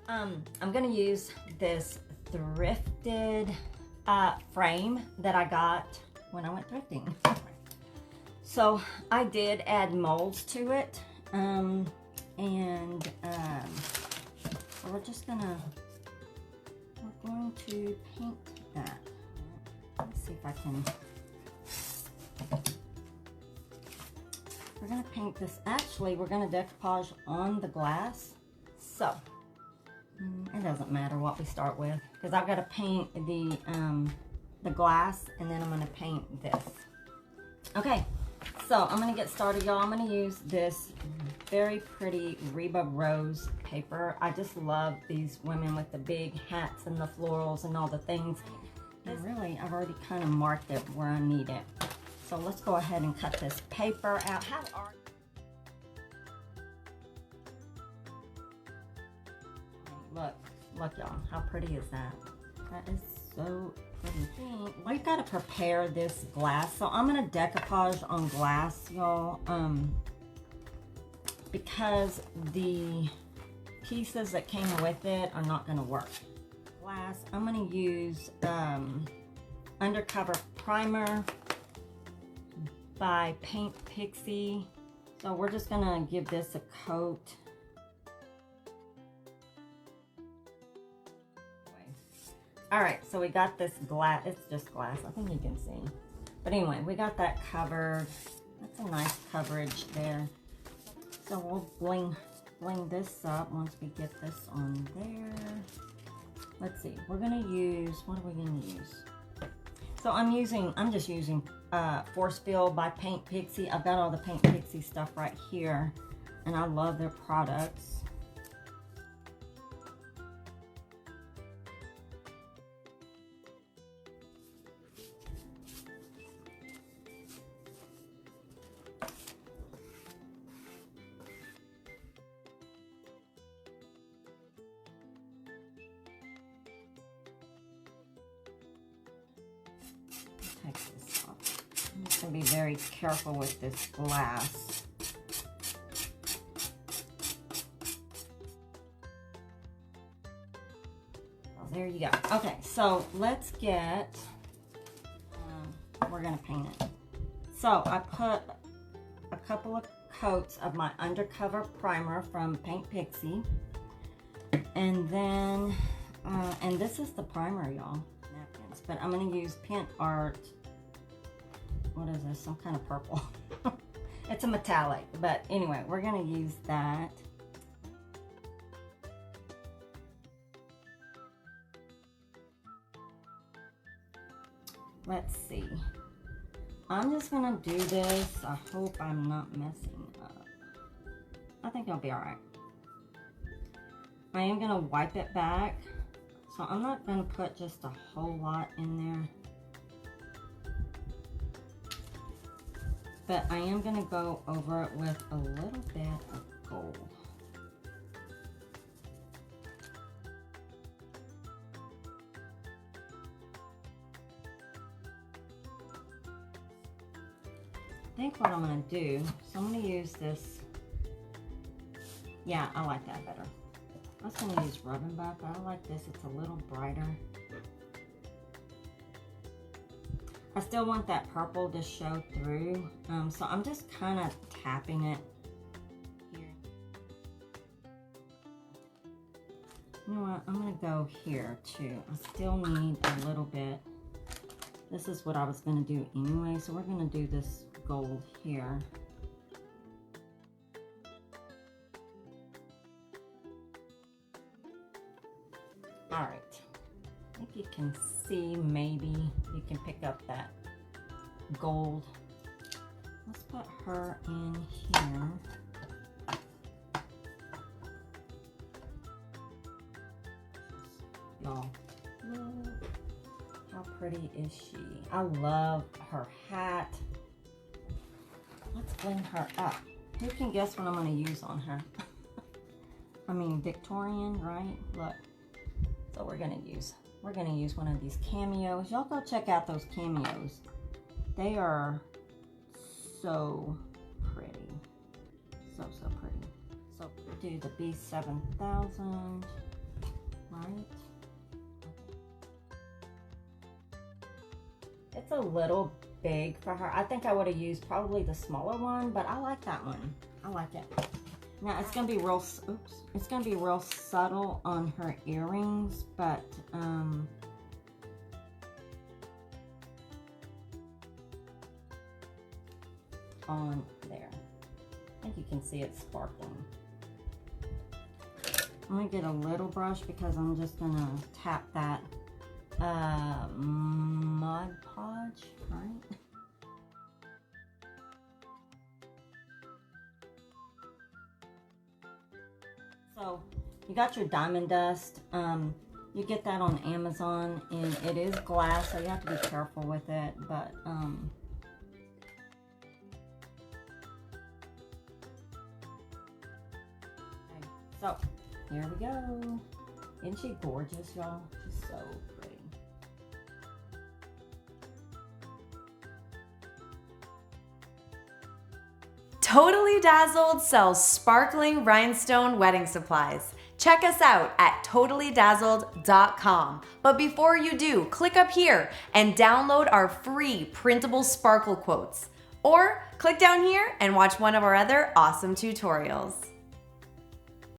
I'm gonna use this thrifted frame that I got when I went thrifting. So I did add molds to it, so we're going to paint that. Let's see if I can. We're gonna paint this. Actually, we're gonna decoupage on the glass. So it doesn't matter what we start with because I've got to paint the glass, and then I'm gonna paint this. Okay, so I'm gonna get started, y'all. I'm gonna use this very pretty Reba Rose paper. I just love these women with the big hats and the florals and all the things. And really, I've already kind of marked it where I need it. So let's go ahead and cut this paper out. Look y'all, how pretty is that? That is so pretty. We've got to prepare this glass. So I'm gonna decoupage on glass, y'all, because the pieces that came with it are not gonna work. Glass, I'm gonna use Undercover Primer by Paint Pixie. So we're just gonna give this a coat. All right, so we got this glass. It's just glass, I think you can see. But anyway, we got that covered. That's a nice coverage there. So we'll bling this up once we get this on there. Let's see, we're gonna use, what are we gonna use? So I'm just using Force Fill by Paint Pixie. I've got all the Paint Pixie stuff right here, and I love their products. I'm just going to be very careful with this glass. Oh, there you go. Okay, so let's get, we're going to paint it. So I put a couple of coats of my Undercover Primer from Paint Pixie. And then, and this is the primer, y'all. Napkins. But I'm going to use Pint Art. What is this? Some kind of purple. It's a metallic, but anyway, we're gonna use that. Let's see. I'm just gonna do this. I hope I'm not messing up. I think I'll be all right. I am gonna wipe it back. So I'm not gonna put just a whole lot in there. But I am going to go over it with a little bit of gold. I think what I'm going to do, so I'm going to use this. Yeah, I like that better. I was going to use Rub and Buff, but I like this. It's a little brighter. I still want that purple to show through, so I'm just kind of tapping it here. You know what, I'm going to go here too. I still need a little bit. This is what I was going to do anyway, so we're going to do this gold here. All right. I think you can see, maybe you can pick up that gold. Let's put her in here. Y'all, look how pretty is she? I love her hat. Let's bling her up. Who can guess what I'm going to use on her? I mean, Victorian, right? Look. So we're going to use one of these cameos. Y'all go check out those cameos. They are so pretty. So pretty. So do the B7000. right? It's a little big for her. I think I would have used probably the smaller one, but I like that one. I like it. Now it's gonna be real, oops, it's gonna be real subtle on her earrings, but on there. I think you can see it sparkling. I'm gonna get a little brush because I'm just gonna tap that Mod Podge, right? So you got your diamond dust. You get that on Amazon, and it is glass, so you have to be careful with it. But okay, so here we go. Isn't she gorgeous, y'all? She's so pretty. Totally Dazzled sells sparkling rhinestone wedding supplies. Check us out at totallydazzled.com. But before you do, click up here and download our free printable sparkle quotes. Or click down here and watch one of our other awesome tutorials.